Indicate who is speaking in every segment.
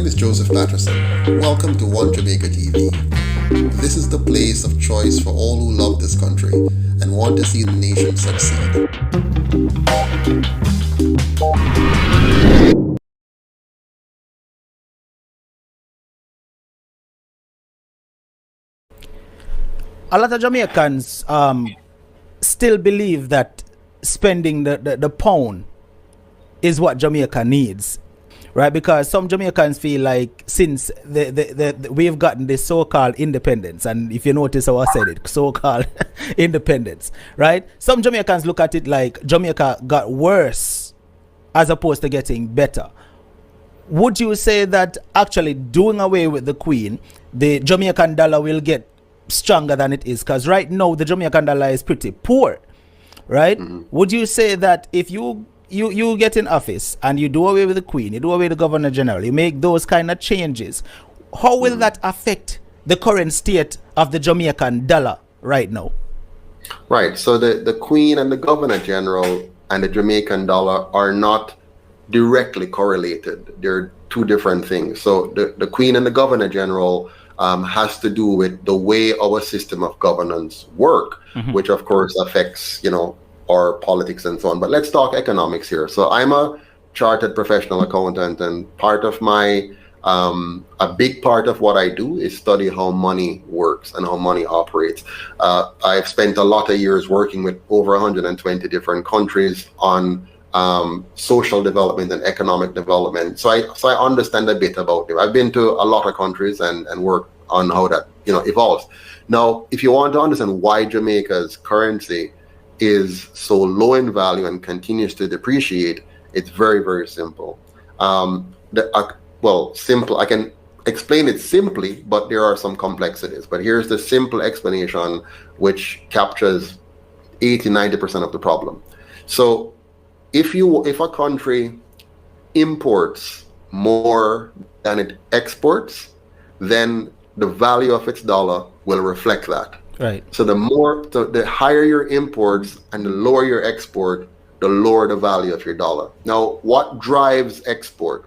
Speaker 1: name is Joseph Patterson. Welcome to One Jamaica TV. This is the place of choice for all who love this country and want to see the nation succeed.
Speaker 2: A lot of Jamaicans still believe that spending the pound is what Jamaica needs, right? Because some Jamaicans feel like since we've gotten this so-called independence, and if you notice how I said it, so-called independence, right? Some Jamaicans look at it like Jamaica got worse as opposed to getting better. Would you say that actually doing away with the Queen, the Jamaican dollar will get stronger than it is? Because right now the Jamaican dollar is pretty poor, right? Would you say that if you get in office and you do away with the Queen, you do away with the Governor General, you make those kind of changes, how will that affect the current state of the Jamaican dollar right now?
Speaker 3: Right, so the Queen and the Governor General and the Jamaican dollar are not directly correlated. They're two different things. So the Queen and the Governor General has to do with the way our system of governance work, which of course affects, our politics and so on. But let's talk economics here. So I'm a chartered professional accountant, and part of my, a big part of what I do is study how money works and how money operates. I've spent a lot of years working with over 120 different countries on social development and economic development. So I understand a bit about it. I've been to a lot of countries and worked on how that evolves. Now, if you want to understand why Jamaica's currency is so low in value and continues to depreciate, it's very, very simple. Simple. I can explain it simply, but there are some complexities. But here's the simple explanation, which captures 80-90% of the problem. So if a country imports more than it exports, then the value of its dollar will reflect that.
Speaker 2: Right.
Speaker 3: So the higher your imports and the lower your export, the lower the value of your dollar. Now, what drives export?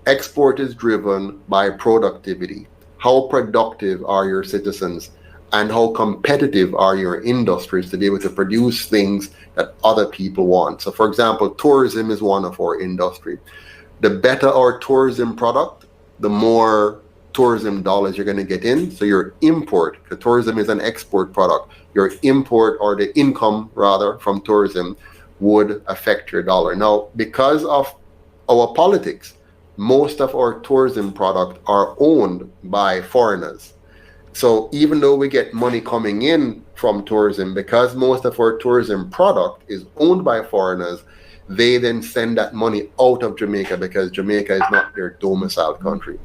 Speaker 3: Export is driven by productivity. How productive are your citizens, and how competitive are your industries to be able to produce things that other people want? So for example, tourism is one of our industry. The better our tourism product, the more tourism dollars you're going to get in. So your import, the tourism is an export product, your import, or the income rather from tourism, would affect your dollar. Now, because of our politics, most of our tourism product are owned by foreigners. So even though we get money coming in from tourism, because most of our tourism product is owned by foreigners, they then send that money out of Jamaica because Jamaica is not their domicile country.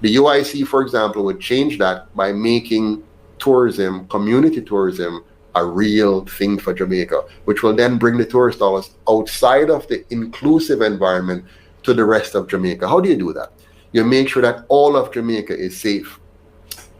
Speaker 3: The UIC, for example, would change that by making tourism, community tourism, a real thing for Jamaica, which will then bring the tourist dollars outside of the inclusive environment to the rest of Jamaica. How do you do that? You make sure that all of Jamaica is safe.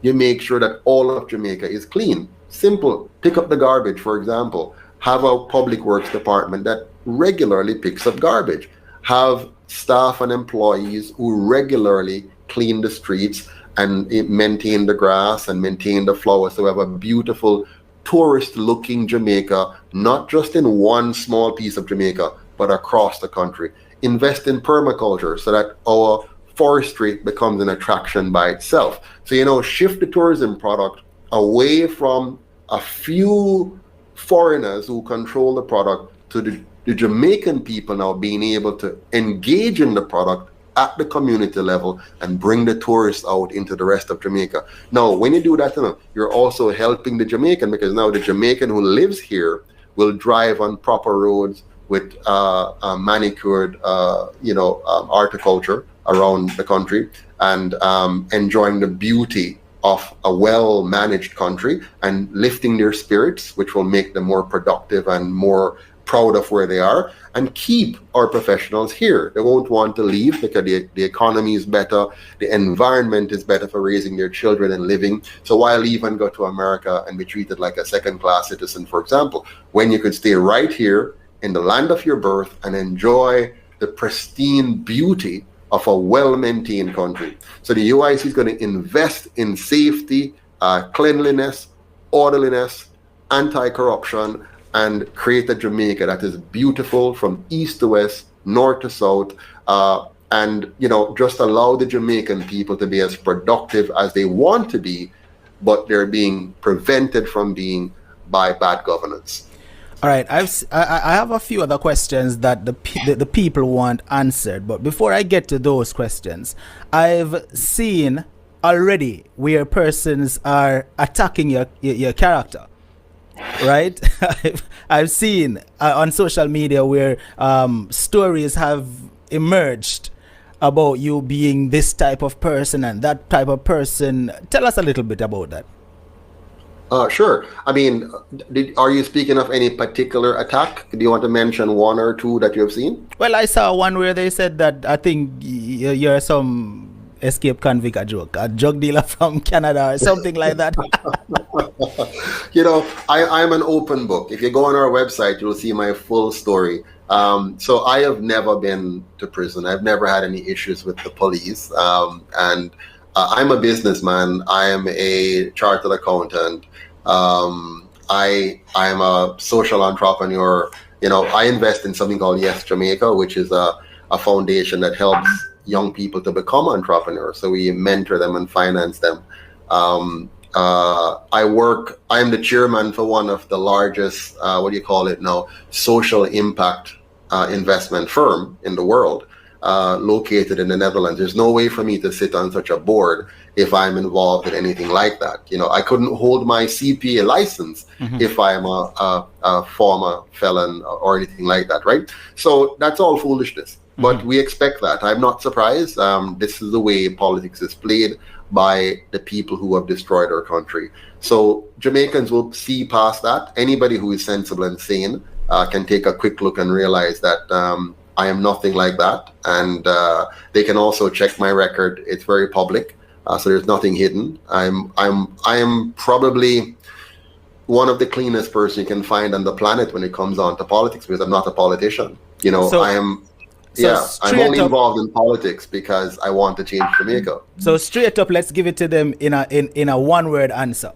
Speaker 3: You make sure that all of Jamaica is clean. Simple. Pick up the garbage, for example. Have a public works department that regularly picks up garbage. Have staff and employees who regularly clean the streets and maintain the grass and maintain the flowers. So we have a beautiful tourist-looking Jamaica, not just in one small piece of Jamaica, but across the country. Invest in permaculture so that our forestry becomes an attraction by itself. So, shift the tourism product away from a few foreigners who control the product to the Jamaican people now being able to engage in the product at the community level and bring the tourists out into the rest of Jamaica. Now, when you do that, you're also helping the Jamaican, because now the Jamaican who lives here will drive on proper roads with manicured, horticulture around the country, and enjoying the beauty of a well-managed country and lifting their spirits, which will make them more productive and more proud of where they are, and keep our professionals here. They won't want to leave because the economy is better, the environment is better for raising their children and living. So why leave and go to America and be treated like a second-class citizen, for example, when you could stay right here in the land of your birth and enjoy the pristine beauty of a well-maintained country. So the UIC is going to invest in safety, cleanliness, orderliness, anti-corruption, and create a Jamaica that is beautiful from east to west, north to south, and just allow the Jamaican people to be as productive as they want to be, but they're being prevented from being by bad governance.
Speaker 2: All right, I have a few other questions that the people want answered, but before I get to those questions, I've seen already where persons are attacking your character, right? I've seen on social media where stories have emerged about you being this type of person and that type of person. Tell us a little bit about that.
Speaker 3: Sure. I mean, are you speaking of any particular attack? Do you want to mention one or two that you have seen?
Speaker 2: Well, I saw one where they said that I think you're some escape convict, a drug dealer from Canada or something like that.
Speaker 3: I'm an open book. If you go on our website, you'll see my full story. So I have never been to prison. I've never had any issues with the police. And I'm a businessman. I am a chartered accountant. I'm a social entrepreneur. I invest in something called Yes Jamaica, which is a foundation that helps young people to become entrepreneurs. So we mentor them and finance them. I'm the chairman for one of the largest, social impact investment firm in the world, located in the Netherlands. There's no way for me to sit on such a board if I'm involved in anything like that. I couldn't hold my CPA license if I'm a former felon or anything like that, right? So that's all foolishness. But we expect that. I'm not surprised. This is the way politics is played by the people who have destroyed our country. So Jamaicans will see past that. Anybody who is sensible and sane can take a quick look and realize that I am nothing like that. And they can also check my record. It's very public. So there's nothing hidden. I am probably one of the cleanest person you can find on the planet when it comes on to politics, because I'm not a politician. I'm only involved in politics because I want to change Jamaica.
Speaker 2: So straight up, let's give it to them in a one-word answer.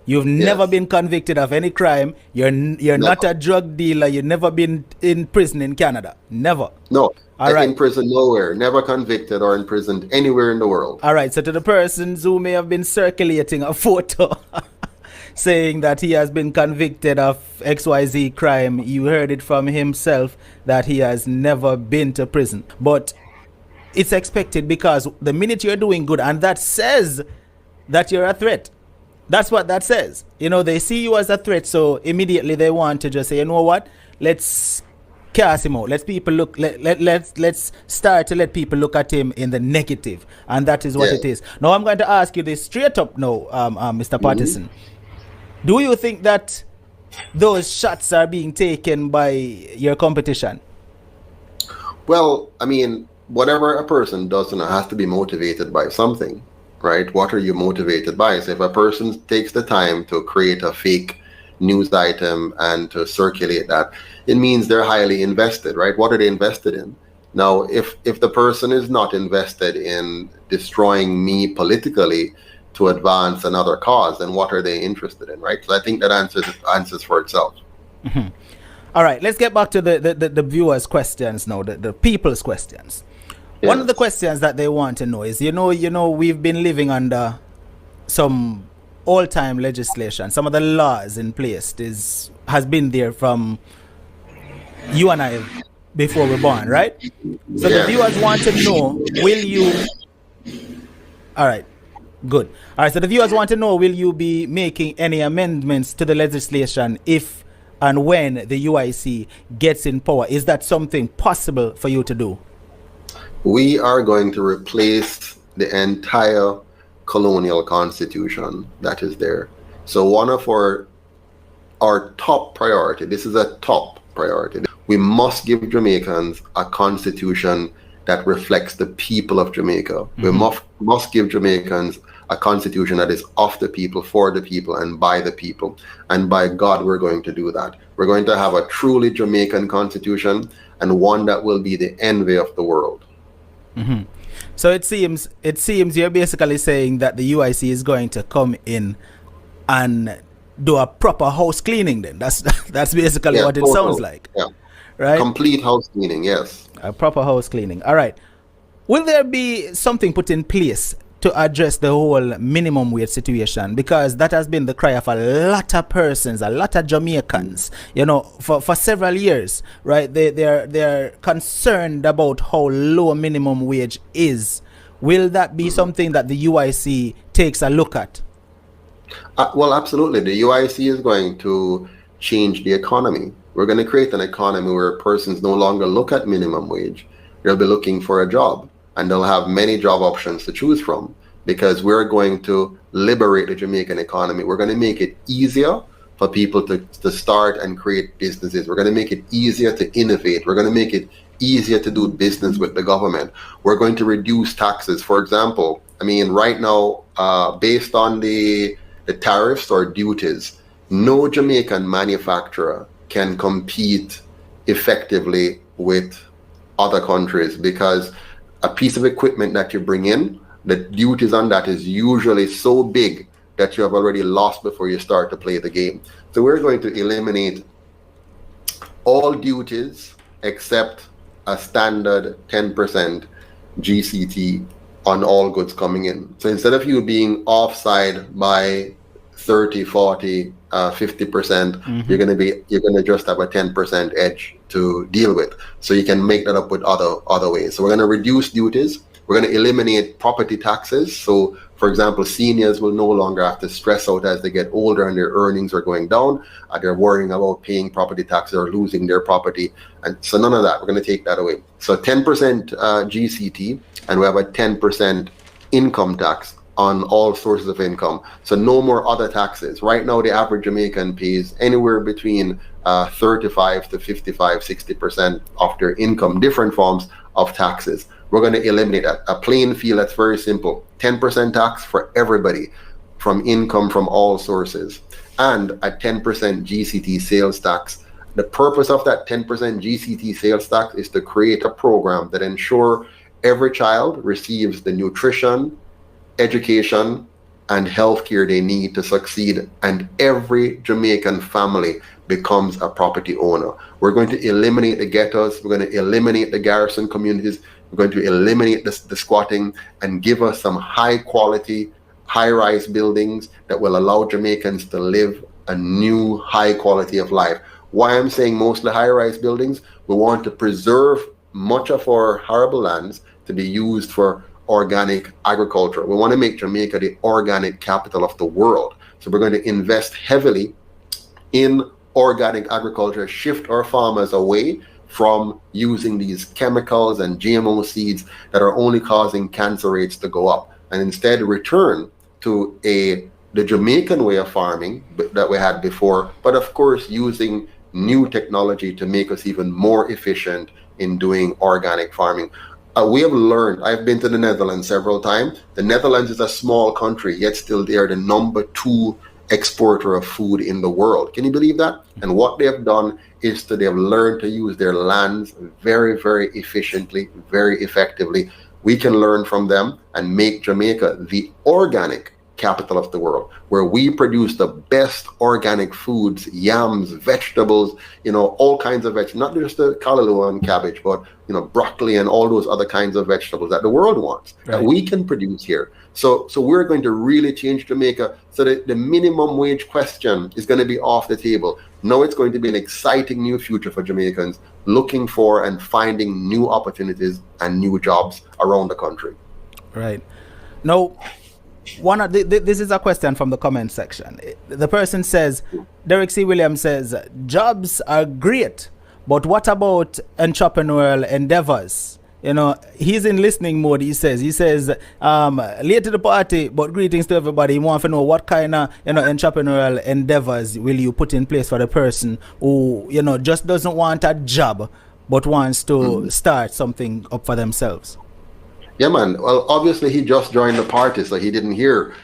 Speaker 2: You've never been convicted of any crime. You're not a drug dealer. You've never been in prison in Canada. Never.
Speaker 3: No. In prison nowhere. Never convicted or imprisoned anywhere in the world.
Speaker 2: All right. So to the persons who may have been circulating a photo saying that he has been convicted of XYZ crime, you heard it from himself that he has never been to prison. But it's expected, because the minute you're doing good, and that says that you're a threat. That's what that says. They see you as a threat, so immediately they want to just say, you know what? Let's cast him out. Let's start to let people look at him in the negative, and that is what it is. Now I'm going to ask you this straight up now, Mr. Patterson. Do you think that those shots are being taken by your competition?
Speaker 3: Well, I mean, whatever a person does has to be motivated by something, right? What are you motivated by? So if a person takes the time to create a fake news item and to circulate that, it means they're highly invested, right? What are they invested in? Now, if the person is not invested in destroying me politically to advance another cause, then what are they interested in, right? So I think that answers for itself.
Speaker 2: All right, let's get back to the viewers' questions now, the people's questions. Yes. One of the questions that they want to know is, we've been living under some all-time legislation. Some of the laws in place has been there from you and I before we're born, right? So the viewers want to know, will you... All right. Good. All right, so the viewers want to know, will you be making any amendments to the legislation if and when the UIC gets in power? Is that something possible for you to do?
Speaker 3: We are going to replace the entire colonial constitution that is there. So one of our top priority, this is a top priority, we must give Jamaicans a constitution that reflects the people of Jamaica. We must give Jamaicans a constitution that is of the people, for the people, and by the people. And by God, we're going to do that. We're going to have a truly Jamaican constitution, and one that will be the envy of the world.
Speaker 2: So it seems you're basically saying that the UIC is going to come in and do a proper house cleaning. Then that's basically what it sounds like.
Speaker 3: Yeah.
Speaker 2: Right.
Speaker 3: Complete house cleaning. Yes.
Speaker 2: A proper house cleaning. All right. Will there be something put in place to address the whole minimum wage situation? Because that has been the cry of a lot of persons, a lot of Jamaicans, for several years, right? They're concerned about how low minimum wage is. Will that be something that the UIC takes a look at?
Speaker 3: Well, absolutely. The UIC is going to change the economy. We're going to create an economy where persons no longer look at minimum wage. They'll be looking for a job, and they'll have many job options to choose from, because we're going to liberate the Jamaican economy. We're going to make it easier for people to start and create businesses. We're going to make it easier to innovate. We're going to make it easier to do business with the government. We're going to reduce taxes. For example, right now, based on the tariffs or duties, no Jamaican manufacturer can compete effectively with other countries, because a piece of equipment that you bring in, the duties on that is usually so big that you have already lost before you start to play the game. So we're going to eliminate all duties except a standard 10% GCT on all goods coming in. So instead of you being offside by 30, 40, 50%, you're going to just have a 10% edge to deal with. So you can make that up with other ways. So we're going to reduce duties. We're going to eliminate property taxes. So, for example, seniors will no longer have to stress out as they get older and their earnings are going down. They're worrying about paying property taxes or losing their property. And so none of that. We're going to take that away. So 10% GCT, and we have a 10% income tax on all sources of income. So no more other taxes. Right now, the average Jamaican pays anywhere between 35 to 55, 60% of their income, different forms of taxes. We're going to eliminate that. A plain field that's very simple. 10% tax for everybody from income from all sources, and a 10% GCT sales tax. The purpose of that 10% GCT sales tax is to create a program that ensure every child receives the nutrition, education, and healthcare they need to succeed, and every Jamaican family becomes a property owner. We're going to eliminate the ghettos. We're going to eliminate the garrison communities. We're going to eliminate the squatting and give us some high quality, high-rise buildings that will allow Jamaicans to live a new high quality of life. Why I'm saying mostly high-rise buildings, we want to preserve much of our arable lands to be used for organic agriculture. We want to make Jamaica the organic capital of the world. So we're going to invest heavily in organic agriculture, shift our farmers away from using these chemicals and GMO seeds that are only causing cancer rates to go up, and instead return to the Jamaican way of farming that we had before, but of course using new technology to make us even more efficient in doing organic farming. We have learned, I've been to the Netherlands several times. The Netherlands is a small country, yet still they are the number 2 exporter of food in the world. Can you believe that? And what they have done is they have learned to use their lands very, very efficiently, very effectively. We can learn from them and make Jamaica the organic capital of the world, where we produce the best organic foods, yams, vegetables, all kinds of vegetables, not just the callaloo and cabbage, but broccoli and all those other kinds of vegetables that the world wants, right, that we can produce here. So we're going to really change Jamaica so that the minimum wage question is going to be off the table. Now it's going to be an exciting new future for Jamaicans looking for and finding new opportunities and new jobs around the country.
Speaker 2: Right. Now, this is a question from the comment section. The person says, Derek C. Williams says, jobs are great, but what about entrepreneurial endeavors? He's in listening mode. He says, late to the party, but greetings to everybody. He wants to know what kind of, entrepreneurial endeavors will you put in place for the person who, just doesn't want a job, but wants to start something up for themselves.
Speaker 3: Yeah, man. Well, obviously he just joined the party, so he didn't hear.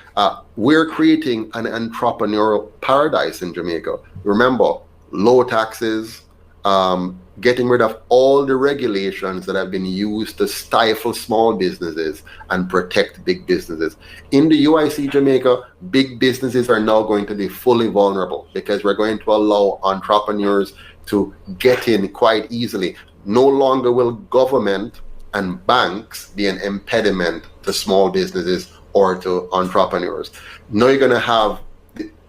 Speaker 3: We're creating an entrepreneurial paradise in Jamaica. Remember, low taxes, getting rid of all the regulations that have been used to stifle small businesses and protect big businesses. In the UIC Jamaica, big businesses are now going to be fully vulnerable because we're going to allow entrepreneurs to get in quite easily. No longer will government and banks be an impediment to small businesses or to entrepreneurs. Now you're going to have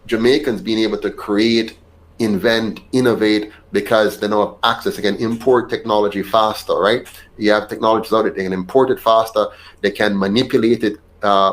Speaker 3: Jamaicans being able to create, invent, innovate, because they now have access. They can import technology faster, right? You have technologies out there, they can import it faster, they can manipulate it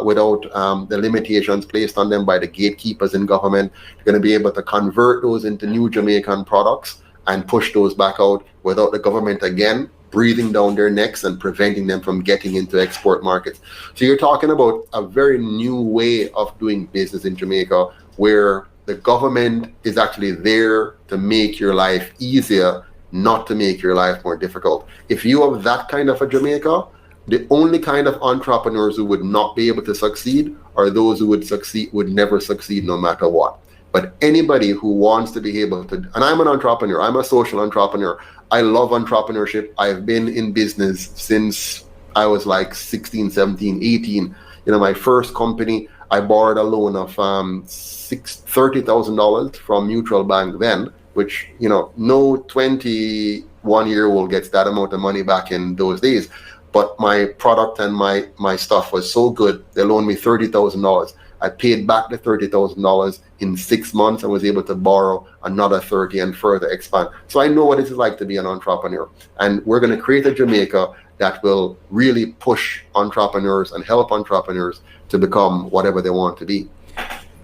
Speaker 3: without the limitations placed on them by the gatekeepers in government. They're going to be able to convert those into new Jamaican products and push those back out without the government again breathing down their necks and preventing them from getting into export markets. So you're talking about a very new way of doing business in Jamaica, where the government is actually there to make your life easier, not to make your life more difficult. If you have that kind of a Jamaica, the only kind of entrepreneurs who would not be able to succeed are those who would never succeed no matter what. But anybody who wants to be able to, and I'm an entrepreneur, I'm a social entrepreneur. I love entrepreneurship. I've been in business since I was like 16, 17, 18. My first company, I borrowed a loan of $30,000 from Mutual Bank then, which, no 21-year-old gets that amount of money back in those days. But my product and my stuff was so good, they loaned me $30,000. I paid back the $30,000 in 6 months and was able to borrow another 30 and further expand. So I know what it is like to be an entrepreneur. And we're going to create a Jamaica that will really push entrepreneurs and help entrepreneurs to become whatever they want to be.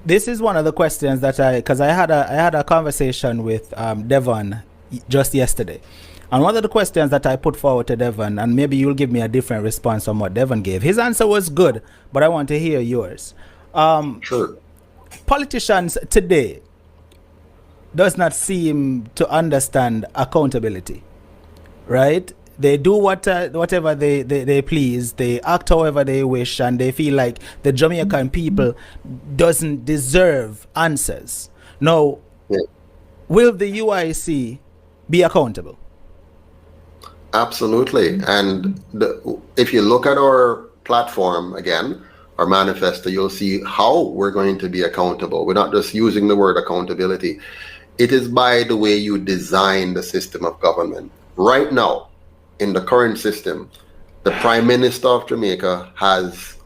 Speaker 2: This is one of the questions that because I had a conversation with Devon just yesterday. And one of the questions that I put forward to Devon, and maybe you'll give me a different response from what Devon gave. His answer was good, but I want to hear yours.
Speaker 3: Sure.
Speaker 2: Politicians today does not seem to understand accountability, right? They do whatever they please, they act however they wish, and they feel like the Jamaican people doesn't deserve answers. Now, will the UIC be accountable?
Speaker 3: Absolutely. And if you look at our platform again, our manifesto, you'll see how we're going to be accountable. We're not just using the word accountability. It is by the way you design the system of government. Right now, in the current system, the Prime Minister of Jamaica has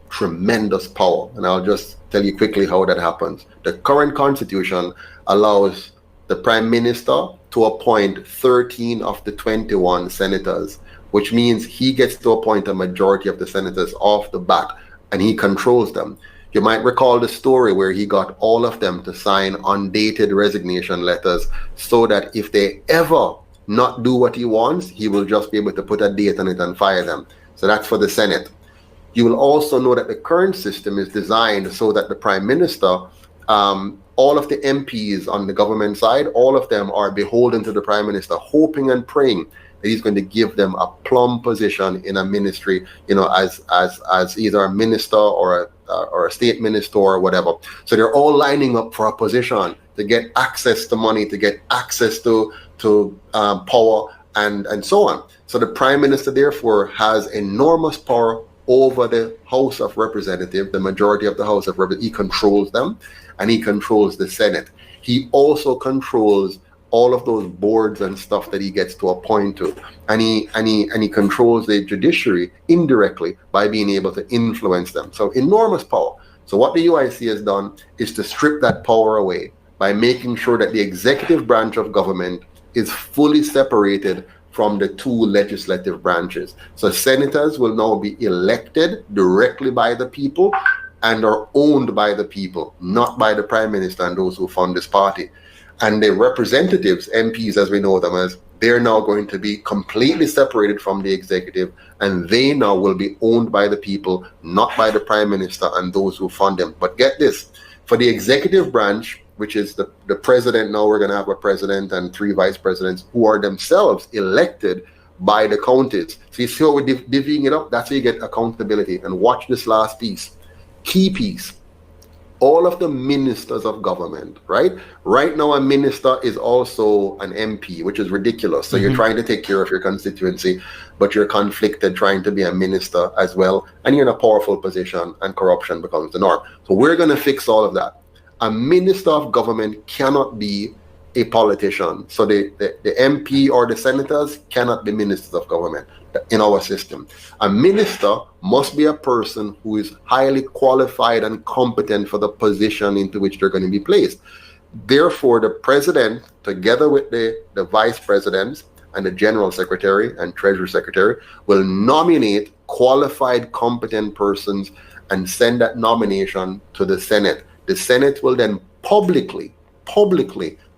Speaker 3: tremendous power. And I'll just tell you quickly how that happens. The current constitution allows the Prime Minister to appoint 13 of the 21 senators, which means he gets to appoint a majority of the senators off the bat, and he controls them. You might recall the story where he got all of them to sign undated resignation letters so that if they ever not do what he wants, he will just be able to put a date on it and fire them. So that's for the Senate. You will also know that the current system is designed so that the Prime Minister, all of the MPs on the government side, all of them are beholden to the Prime Minister, hoping and praying that he's going to give them a plum position in a ministry, as either a minister or a state minister or whatever. So they're all lining up for a position to get access to money, to get access to power and so on. So the Prime Minister therefore has enormous power over the House of Representatives, the majority of the House of Representatives. He controls them, and he controls the Senate. He also controls all of those boards and stuff that he gets to appoint to, and he controls the judiciary indirectly by being able to influence them. So enormous power. So what the UIC has done is to strip that power away by making sure that the executive branch of government is fully separated from the two legislative branches. So senators will now be elected directly by the people and are owned by the people, not by the Prime Minister and those who fund this party. And the representatives, MPs as we know them as, they're now going to be completely separated from the executive, and they now will be owned by the people, not by the Prime Minister and those who fund them. But get this, for the executive branch, which is the president, now we're going to have a president and 3 vice presidents who are themselves elected by the counties. So you see how we're divvying it up? That's how you get accountability. And watch this last piece. Key piece. all of the ministers of government, right? Right now, a minister is also an MP, which is ridiculous. So you're trying to take care of your constituency, but you're conflicted trying to be a minister as well. And you're in a powerful position and corruption becomes the norm. So we're going to fix all of that. A minister of government cannot be a politician. So the MP or the senators cannot be ministers of government in our system. A minister must be a person who is highly qualified and competent for the position into which they're going to be placed. Therefore, the president, together with the vice presidents and the general secretary and treasury secretary, will nominate qualified, competent persons and send that nomination to the Senate. The Senate will then publicly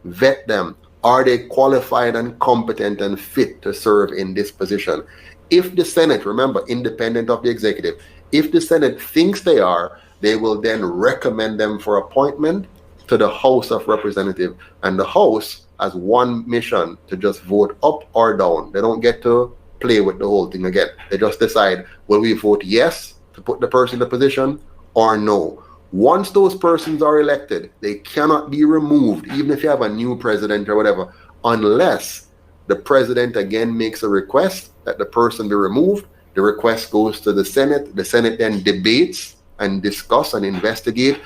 Speaker 3: vet them. Are they qualified and competent and fit to serve in this position? If the Senate, remember, independent of the executive, if the Senate thinks they are, they will then recommend them for appointment to the House of Representatives. And the House has one mission, to just vote up or down. They don't get to play with the whole thing again. They just decide, will we vote yes to put the person in the position or no? Once those persons are elected, they cannot be removed, even if you have a new president or whatever, unless the president again makes a request that the person be removed. The request goes to the Senate. The Senate then debates and discuss and investigate,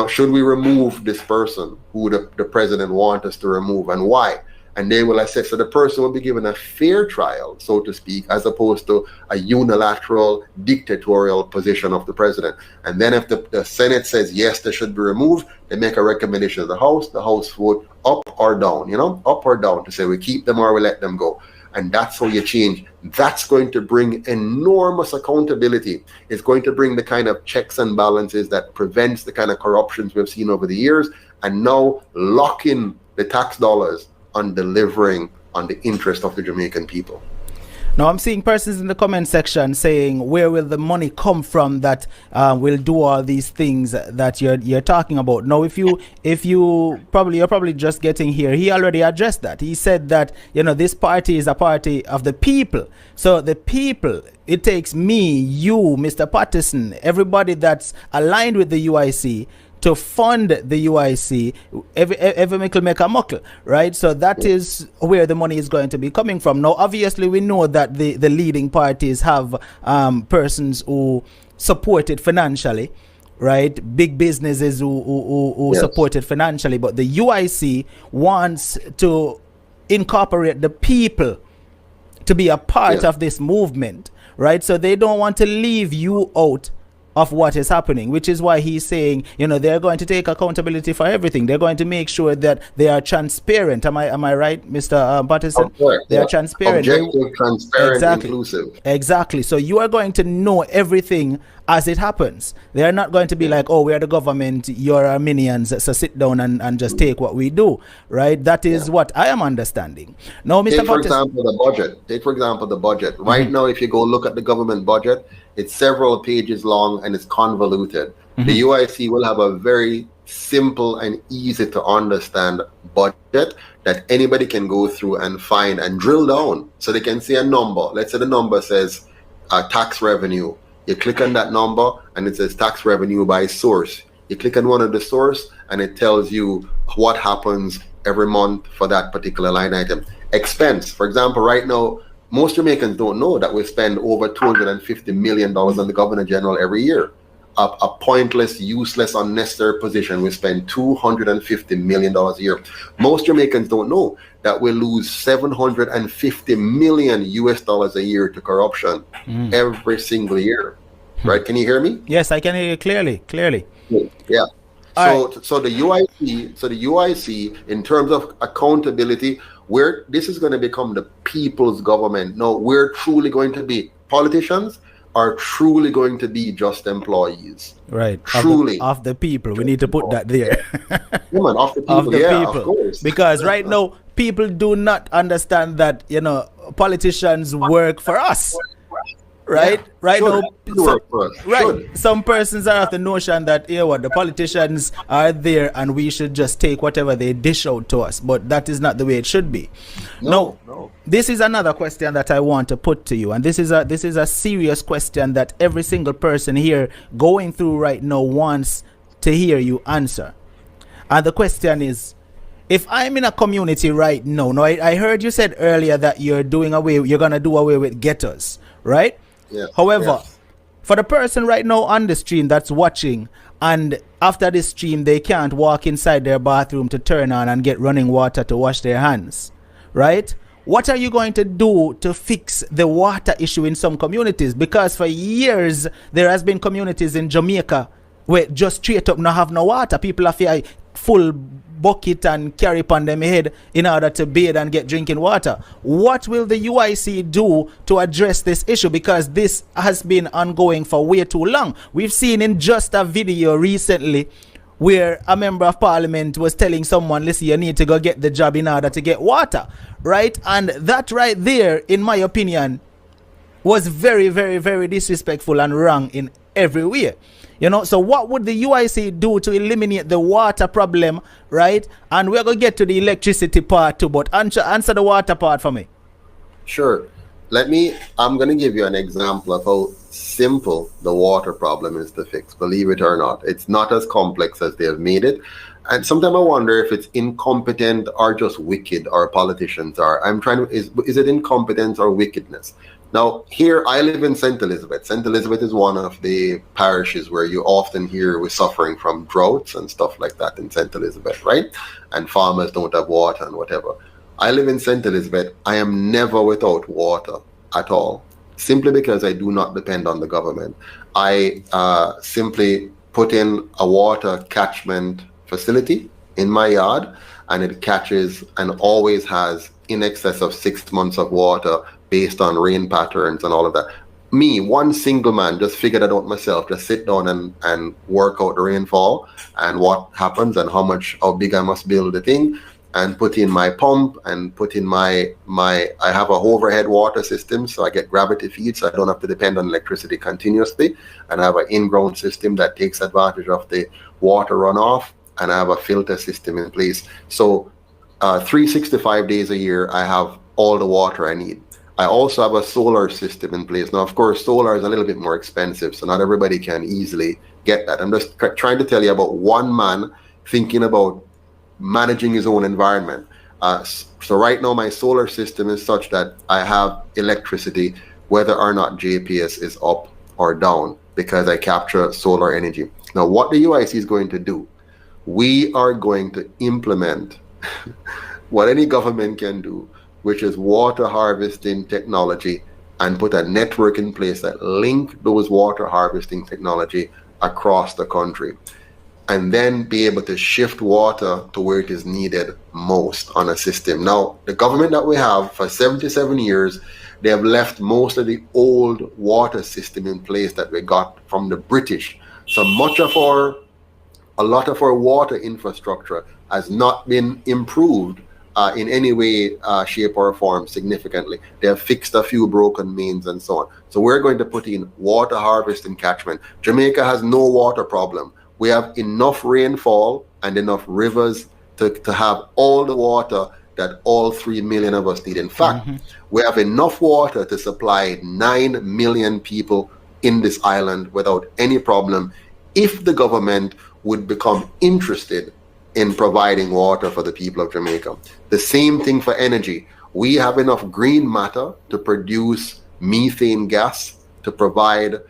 Speaker 3: should we remove this person who the president wants us to remove and why? And they will assess. So the person will be given a fair trial, so to speak, as opposed to a unilateral dictatorial position of the president. And then if the Senate says, yes, they should be removed, they make a recommendation to the House vote up or down, up or down to say we keep them or we let them go. And that's how you change. That's going to bring enormous accountability. It's going to bring the kind of checks and balances that prevents the kind of corruptions we've seen over the years, and now lock in the tax dollars on delivering on the interest of the Jamaican people.
Speaker 2: Now I'm seeing persons in the comment section saying, where will the money come from that will do all these things that you're talking about? Now, you're probably just getting here. He already addressed that. He said that, this party is a party of the people. So the people, it takes me, you, Mr. Patterson, everybody that's aligned with the UIC to fund the UIC, every mickle make a muckle, right? So that is where the money is going to be coming from. Now, obviously, we know that the leading parties have persons who support it financially, right? Big businesses who
Speaker 3: Yes.
Speaker 2: support it financially, but the UIC wants to incorporate the people to be a part of this movement, right? So they don't want to leave you out of what is happening, which is why he's saying, they're going to take accountability for everything. They're going to make sure that they are transparent. Am I right, Mr. Patterson? They are transparent.
Speaker 3: Objective, transparent, inclusive.
Speaker 2: Exactly. So you are going to know everything as it happens. They are not going to be like, oh, we are the government, you're our minions, so sit down and just take what we do, right? That is what I am understanding. Now, Mr.
Speaker 3: Take, for
Speaker 2: Patterson,
Speaker 3: example, the budget. Right now, if you go look at the government budget, it's several pages long and it's convoluted. The UIC will have a very simple and easy to understand budget that anybody can go through and find and drill down. So they can see a number. Let's say the number says tax revenue. You click on that number and it says tax revenue by source. You click on one of the source and it tells you what happens every month for that particular line item. Expense, for example, right now, most Jamaicans don't know that we spend over $250 million on the Governor General every year. A pointless, useless, unnecessary position. We spend $250 million a year. Most Jamaicans don't know that we lose $750 million US a year to corruption every single year. Right? Can you hear me?
Speaker 2: yes, I can hear you clearly.
Speaker 3: Yeah.
Speaker 2: All
Speaker 3: So the UIC, in terms of accountability, where this is going to become the people's government. No, we're truly going to be politicians are truly going to be just employees.
Speaker 2: Right.
Speaker 3: Truly.
Speaker 2: Of the people. We need to put that there.
Speaker 3: Woman, of the people.
Speaker 2: Of the
Speaker 3: Of
Speaker 2: people.
Speaker 3: course.
Speaker 2: Because right now, people do not understand that, politicians work for us. Right?
Speaker 3: Yeah,
Speaker 2: Right
Speaker 3: should.
Speaker 2: now,
Speaker 3: Should work for us.
Speaker 2: right.
Speaker 3: Should.
Speaker 2: Some persons are of the notion that, the politicians are there and we should just take whatever they dish out to us. But that is not the way it should be.
Speaker 3: No.
Speaker 2: This is another question that I want to put to you, and this is a serious question that every single person here going through right now wants to hear you answer. And the question is, if I'm in a community right now, I heard you said earlier that you're going to do away with ghettos, right?
Speaker 3: Yeah.
Speaker 2: However, for the person right now on the stream that's watching, and after this stream, they can't walk inside their bathroom to turn on and get running water to wash their hands, right? What are you going to do to fix the water issue in some communities? Because for years, there has been communities in Jamaica where just straight up not have no water. People have a full bucket and carry upon them head in order to bathe and get drinking water. What will the UIC do to address this issue? Because this has been ongoing for way too long. We've seen in just a video recently where a member of parliament was telling someone, listen, you need to go get the job in order to get water, right? And that right there, in my opinion, was very, very, very disrespectful and wrong in every way. You know, so what would the UIC do to eliminate the water problem, right? And we're going to get to the electricity part too, but answer the water part for me.
Speaker 3: Sure. I'm going to give you an example of how simple the water problem is to fix. Believe it or not, it's not as complex as they have made it. And sometimes I wonder if it's incompetent or just wicked our politicians are. Is it incompetence or wickedness? Now, here I live in St. Elizabeth. St. Elizabeth is one of the parishes where you often hear we're suffering from droughts and stuff like that in St. Elizabeth, right? And farmers don't have water and whatever. I live in St. Elizabeth. I am never without water at all, simply because I do not depend on the government. I simply put in a water catchment facility in my yard, and it catches and always has in excess of 6 months of water based on rain patterns and all of that. Me, one single man, just figured it out myself, just sit down and work out the rainfall and what happens and how big I must build the thing, and put in my pump and put in I have a overhead water system, so I get gravity feed, so I don't have to depend on electricity continuously. And I have an in-ground system that takes advantage of the water runoff, and I have a filter system in place. So 365 days a year, I have all the water I need. I also have a solar system in place. Now, of course, solar is a little bit more expensive, so not everybody can easily get that. I'm just trying to tell you about one man thinking about managing his own environment. So right now, my solar system is such that I have electricity whether or not JPS is up or down, because I capture solar energy. Now, what the UIC is going to do, we are going to implement what any government can do, which is water harvesting technology, and put a network in place that link those water harvesting technology across the country, and then be able to shift water to where it is needed most on a system. Now, the government that we have for 77 years, they have left most of the old water system in place that we got from the British. So a lot of our water infrastructure has not been improved in any way, shape, or form significantly. They have fixed a few broken mains and so on. So we're going to put in water harvesting catchment. Jamaica has no water problem. We have enough rainfall and enough rivers to have all the water that all 3 million of us need. In fact, we have enough water to supply 9 million people in this island without any problem, if the government would become interested in providing water for the people of Jamaica. The same thing for energy. We have enough green matter to produce methane gas to provide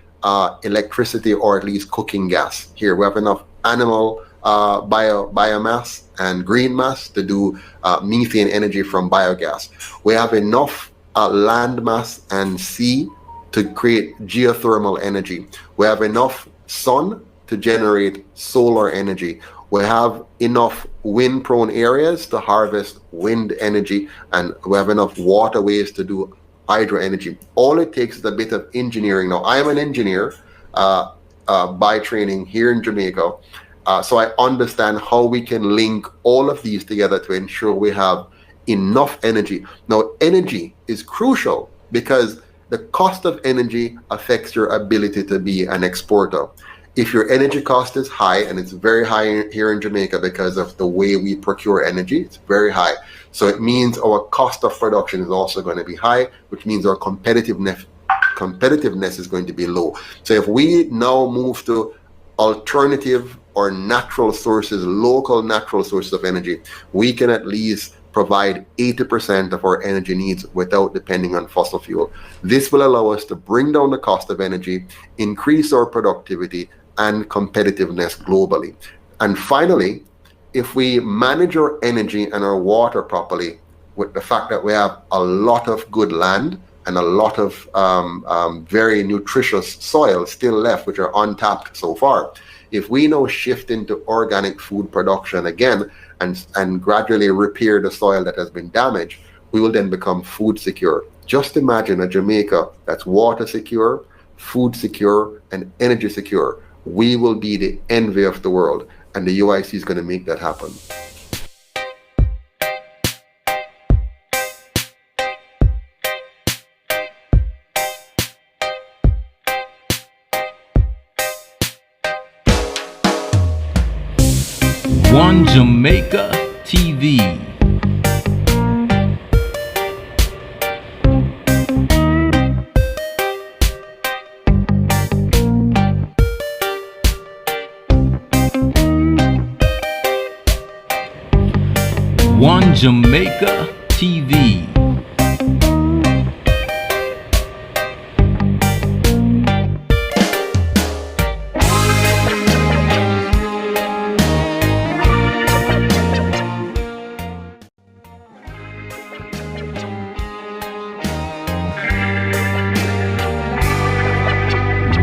Speaker 3: electricity, or at least cooking gas. Here we have enough animal biomass and green mass to do methane energy from biogas. We have enough land mass and sea to create geothermal energy. We have enough sun to generate solar energy. We have enough wind-prone areas to harvest wind energy, and we have enough waterways to do hydro energy. All it takes is a bit of engineering. Now, I am an engineer by training here in Jamaica, so I understand how we can link all of these together to ensure we have enough energy. Now, energy is crucial because the cost of energy affects your ability to be an exporter. If your energy cost is high, and it's very high here in Jamaica because of the way we procure energy, it's very high. So it means our cost of production is also going to be high, which means our competitiveness is going to be low. So if we now move to alternative or natural sources, local natural sources of energy, we can at least provide 80% of our energy needs without depending on fossil fuel. This will allow us to bring down the cost of energy, increase our productivity and competitiveness globally. And finally, if we manage our energy and our water properly, with the fact that we have a lot of good land and a lot of very nutritious soil still left, which are untapped so far, if we now shift into organic food production again and gradually repair the soil that has been damaged, we will then become food secure. Just imagine a Jamaica that's water secure, food secure, and energy secure. We will be the envy of the world, and the UIC is going to make that happen.
Speaker 4: One Jamaica TV. One Jamaica TV.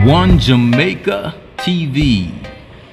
Speaker 4: One Jamaica TV.